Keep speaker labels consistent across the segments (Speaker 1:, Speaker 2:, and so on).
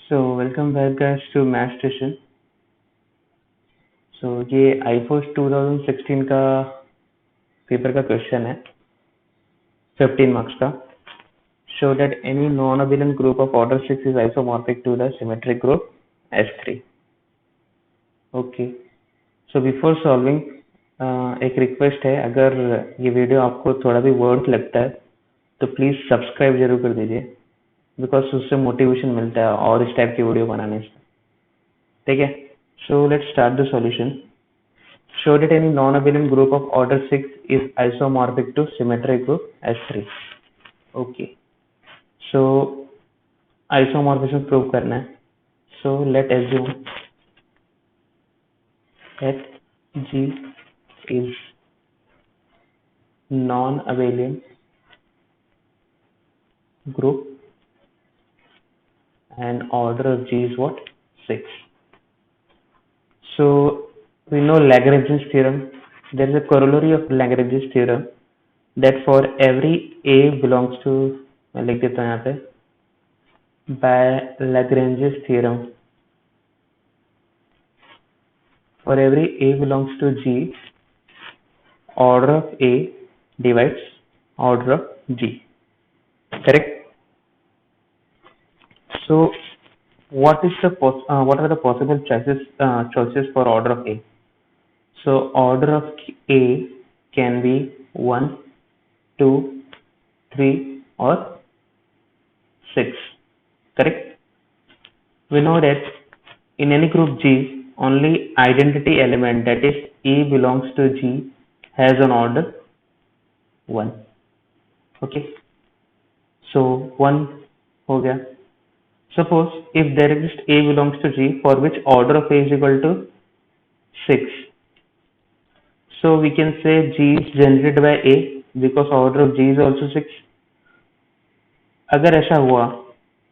Speaker 1: So welcome back guys to Math Station. So ये iForce 2016 का paper का question है 15 मार्क्स का. Show that any non-abelian group of order 6 is isomorphic to the symmetric group S3. Okay. So before solving एक request है, अगर ये video आपको थोड़ा भी वर्थ लगता है तो प्लीज़ सब्सक्राइब जरूर कर दीजिए, बिकॉज उससे मोटिवेशन मिलता है और इस टाइप की वीडियो बनाने से. ठीक है. So let's start the solution. Show that any non-abelian group of order 6 is isomorphic to symmetric group S3. Okay. So isomorphism prove करना है. So let assume that G is non-abelian group and order of G is what? 6. So we know Lagrange's theorem. There is a corollary of Lagrange's theorem that for every A belongs to, मैं लिख देता हूँ यहाँ पे, by Lagrange's theorem, for every A belongs to G, order of A divides order of G. Correct? So what are the possible choices for order of A? So order of A can be 1, 2, 3 or 6. Correct? We know that in any group G, only identity element, that is E belongs to G, has an order 1. Okay. So 1 हो गया. Suppose if there exists A belongs to G for which order of A is equal to 6. So we can say G is generated by A because order of G is also 6. अगर ऐसा हुआ,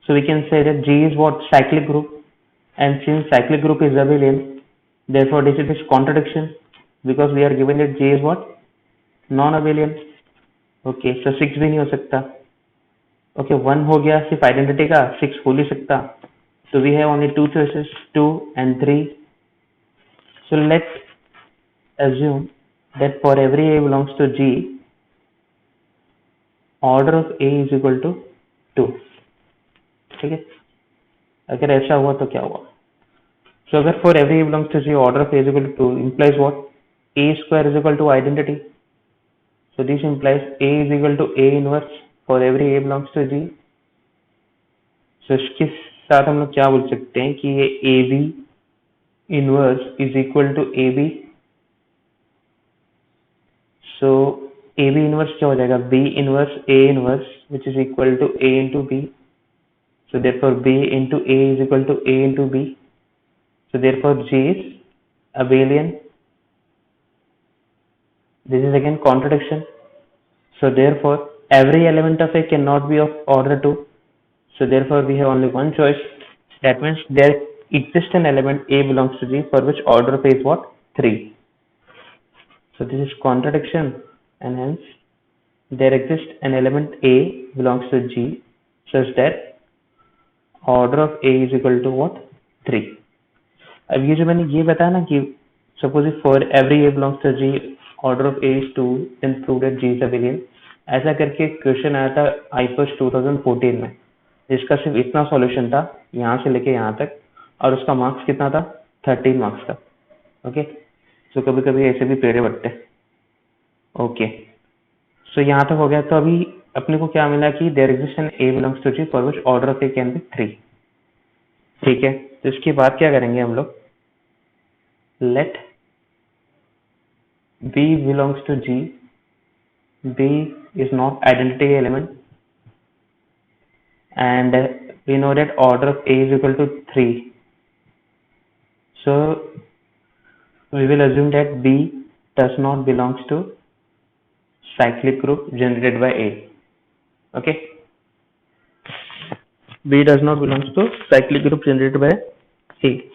Speaker 1: so we can say that G is what? Cyclic group. And since cyclic group is abelian, therefore this is contradiction because we are given that G is what? Non-abelian. Okay, so 6 भी नहीं हो सकता. Okay, 1 हो गया सिर्फ identity का, 6 हो नहीं सकता. So we have only two choices, 2 and 3. So let's assume that for every A belongs to G, order of A is equal to 2. ठीक है. अगर ऐसा हुआ तो क्या हुआ? So अगर for every A belongs to G, order of A is equal to 2 implies what? A square is equal to identity. So this implies A is equal to A inverse for every A belongs to G. So इसके साथ हम लोग क्या बोल सकते हैं कि ये AB inverse is equal to AB. So AB inverse क्या हो जाएगा? B inverse A inverse which is equal to A into B. So therefore B into A is equal to A into B. So therefore G is abelian. This is again contradiction. So therefore every element of A cannot be of order 2. So therefore we have only one choice. That means there exists an element A belongs to G for which order of A is what? 3. So this is contradiction, and hence there exists an element A belongs to G such that order of A is equal to what? 3. अब ये जो मैंने ये बताया ना कि suppose if for every A belongs to G, order of A is 2, then prove that G is abelian. ऐसा करके क्वेश्चन आया था iForce 2014 में, जिसका सिर्फ इतना सॉल्यूशन था यहाँ से लेके यहाँ तक, और उसका मार्क्स कितना था? 13 मार्क्स का. ओके. सो कभी कभी ऐसे भी पेड़े बढ़ते हैं. ओके. सो यहाँ तक हो गया. तो अभी अपने को क्या मिला कि there exist an A belongs to G for which order of A can be 3. ठीक है. तो इसके बाद क्या करेंगे हम लोग? Let B belongs to G. B is not identity element, and we know that order of A is equal to 3. So we will assume that B does not belongs to cyclic group generated by A. Okay. B does not belongs to cyclic group generated by A.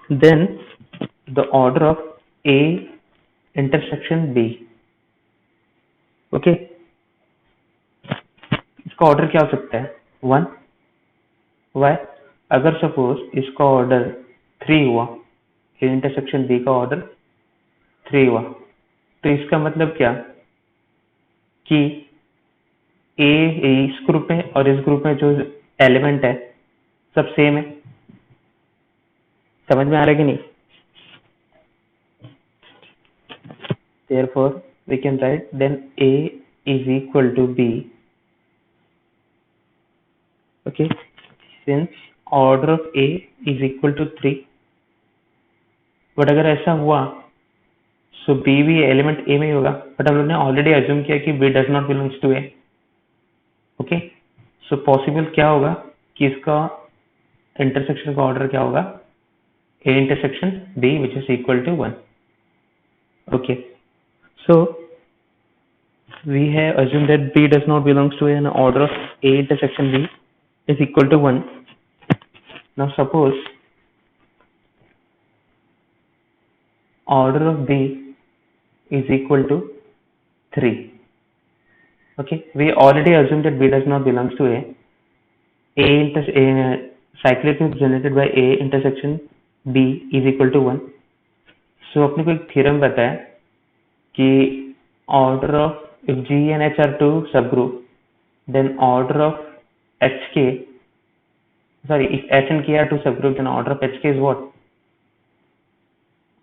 Speaker 1: Then the order of A intersection B. Okay. इसका order क्या हो सकता है? 1. Why? अगर suppose इसका order 3 हुआ, ए intersection B का order 3 हुआ, तो इसका मतलब क्या कि ए इस ग्रुप में और इस ग्रुप में जो एलिमेंट है सब सेम है। समझ में आ रहा है कि नहीं? Therefore we can write then A is equal to B, okay, since order of A is equal to 3, but अगर ऐसा हुआ सो B भी एलिमेंट A में ही होगा, बट हम लोग ने ऑलरेडी अज्यूम किया कि B does not belongs to A। Okay, so possible क्या होगा कि इसका इंटरसेक्शन का ऑर्डर क्या होगा, A intersection B which is equal to 1। okay, so we have assumed that B does not belongs to an order of A intersection B is equal to 1। now suppose order of B is equal to 3। okay, we already assumed that B does not belongs to A cyclic is generated by A intersection B is equal to 1। so अपने को एक theorem पता है कि order of if G and H are two subgroup then order of HK, sorry, if H and K are two subgroup then order of HK is what?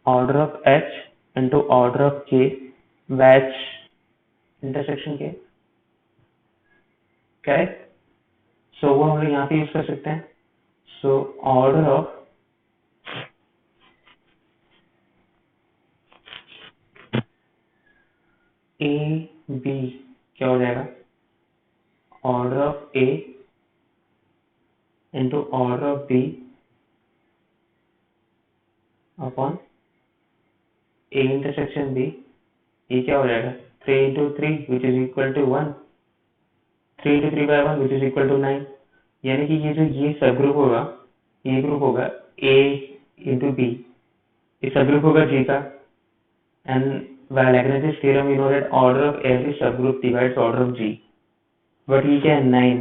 Speaker 1: Order of H into order of K batch intersection K, correct? So वो हम लोग यहाँ पे use कर सकते हैं। So order of A B क्या हो जाएगा? Order of A into order of B upon A intersection B, ये क्या हो जाएगा? 3 into 3 which is equal to 1, 3 into 3 by 1 which is equal to 9। यानी कि ये जो ये सब ग्रुप होगा, ये ग्रुप होगा ए इंटू बी, ये सब ग्रुप होगा जी का। And by Lagrange's theorem we know that order of every subgroup divides order of G, but ये क्या है 9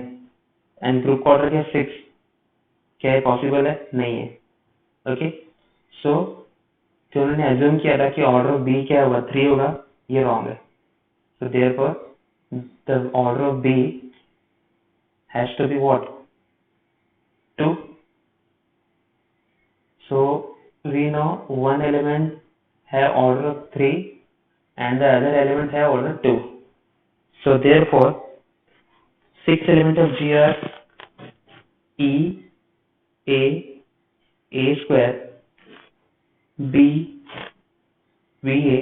Speaker 1: and group का order क्या 6, क्या है पॉसिबल है? नहीं है। ओके, सो जो उन्होंने अज्यूम किया था कि ऑर्डर ऑफ बी क्या होगा 3 होगा, ये रॉन्ग है। So therefore the order of B has to be what? 2। So we know one element have order of 3 and the other element have order 2, so therefore 6 elements of G are E A square, B VA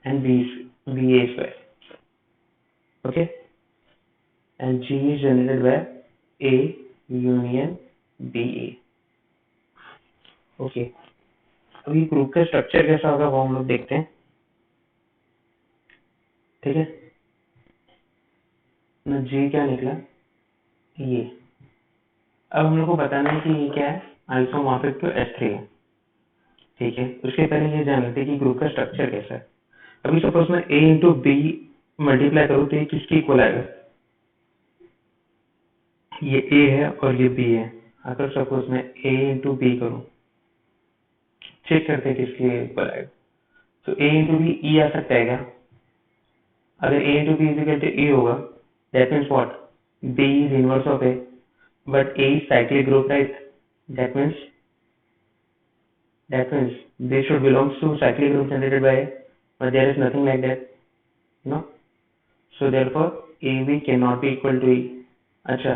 Speaker 1: and BA square, okay, and G is generated by A union BA। Okay, अभी group का structure कैसा होगा वो हम लोग देखते हैं, ठीक है ना? जी क्या निकला? ये। अब हम लोग को बताना है कि ये क्या है, आइसोमॉर्फिक टू S3 है, ठीक है। उसके पहले ये जान लेते हैं कि ग्रुप का स्ट्रक्चर कैसा है। अभी सपोज मैं A इंटू बी मल्टीप्लाई करूँ तो ये किसकी इक्वल आएगा? ये A है और ये B है। अगर सपोज मैं A इंटू बी करूँ, चेक करते हैं किसकी इक्वल आएगा। तो A इंटू बी ई आ सकता है क्या? अगर A into B equal to E होगा that means what? B is inverse of A, but A is cyclic group, right? that means they should belongs to cyclic group generated by A, but there is nothing like that, no? so therefore AB cannot be equal to E। अच्छा,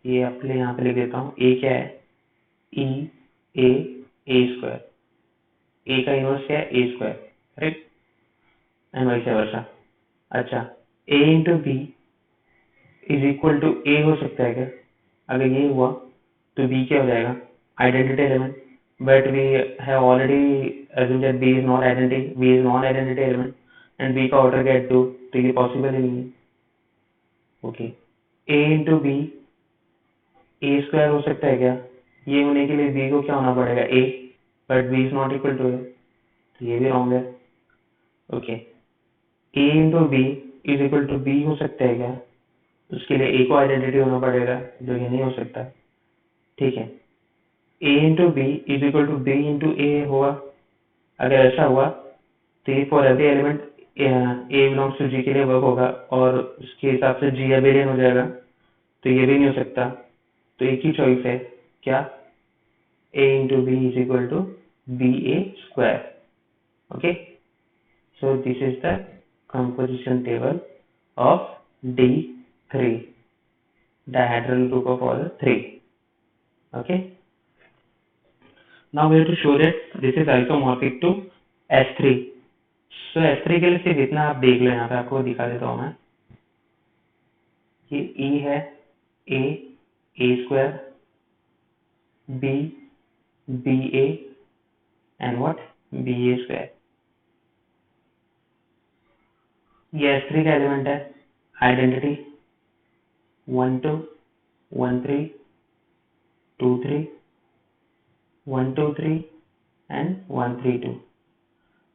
Speaker 1: ये अपने यहाँ पे लिख देता हूँ। A क्या है? A स्क्वायर, A का इनवर्स क्या है? A square, correct, and vice versa. अच्छा, A into B is equal to A हो सकता है क्या? अगर ये हुआ तो B क्या हो जाएगा? Identity element, but we have already assumed that B is non-identity element and B का ऑर्डर क्या है 2, तो ये पॉसिबल ही नहीं है। Okay, A into B A square हो सकता है क्या? ये होने के लिए B को क्या होना पड़ेगा? A, but B is not equal to A, तो ये भी रॉन्ग है। Okay, A into B is equal to B हो सकता है क्या? उसके लिए A को आइडेंटिटी होना पड़ेगा, जो ये नहीं हो सकता। ठीक है, a into B is equal to B into A होगा। अगर ऐसा हुआ तो ये for every element A belongs to G के लिए वर्क होगा और उसके हिसाब से जी एबिलियन हो जाएगा, तो ये भी नहीं हो सकता। तो एक ही चॉइस है, क्या, a into B is equal to B A square. Okay, so this is the composition table of D3, dihedral group of order 3. Okay, now we have to show that this is isomorphic to S3. So S3 के लिए सिर्फ इतना आप देख लो, यहाँ पे आपको दिखा देता हूँ मैं। ये E है, A square, B BA and what BA square। ये S3 का एलिमेंट है, आइडेंटिटी 1 2 1 3 2 3 1 2 3 and 1 3 2।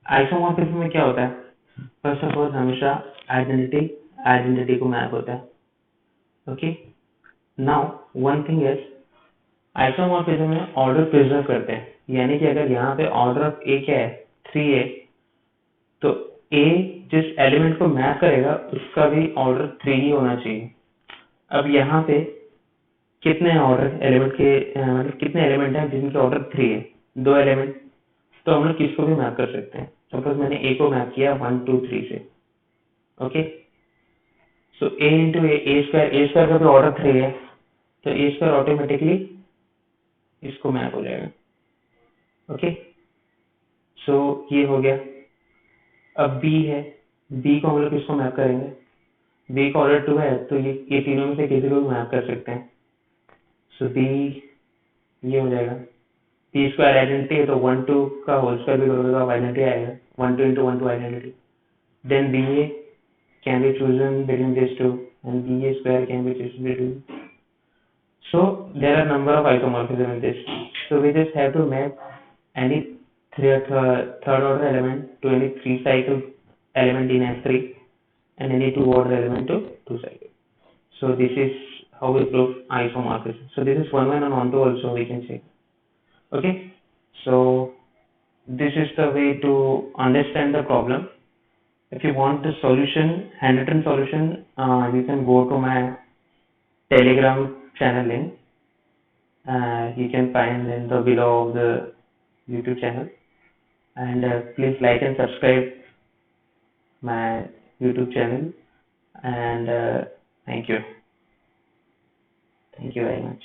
Speaker 1: आइसोमॉर्फिज्म में क्या होता है, फर्स्ट ऑफ ऑल हमेशा आइडेंटिटी को मैप होता है। Okay, now one thing is isomorphism में ऑर्डर प्रिजर्व करते हैं, यानी कि अगर यहाँ पे ऑर्डर ऑफ ए क्या है 3 है, तो ए जिस एलिमेंट को मैप करेगा उसका भी ऑर्डर 3 ही होना चाहिए। अब यहाँ पे कितने ऑर्डर एलिमेंट के मतलब कितने एलिमेंट हैं जिनके ऑर्डर 3 है, 2 एलिमेंट, तो हम लोग किसको भी मैप कर सकते हैं। सपोज मैंने ए को मैप किया 1 2 3 से। ओके, सो ए इंटू ए स्क्वायर का भी ऑर्डर 3 है, तो ए स्क्वायर ऑटोमेटिकली इसको मैप हो जाएगा। ओके, सो ये हो गया। अब बी है, बी को हम लोग किसको मैप करेंगे, बी का ऑर्डर 2 है, तो ये तीनों में से किसी को भी मैप कर सकते हैं। सो बी ये हो जाएगा, पी स्क्वायर आइडेंटिटी है तो 1 2 का होल स्क्वायर भी करोगे तो आइडेंटिटी आएगा, 1 2 into 1 2 identity. Then B A can be chosen between these two and BA square can be chosen between. So there are number of isomorphism in this. So we just have to map any third order element to any 3 cycle element in S3 and any 2 order element to 2 cycle. So this is how we prove isomorphism. So this is 1 1 and 1 2 also we can say. Okay, so this is the way to understand the problem. If you want the solution, handwritten solution, you can go to my Telegram channel link. You can find in the below of the YouTube channel, and please like and subscribe my YouTube channel. And thank you very much.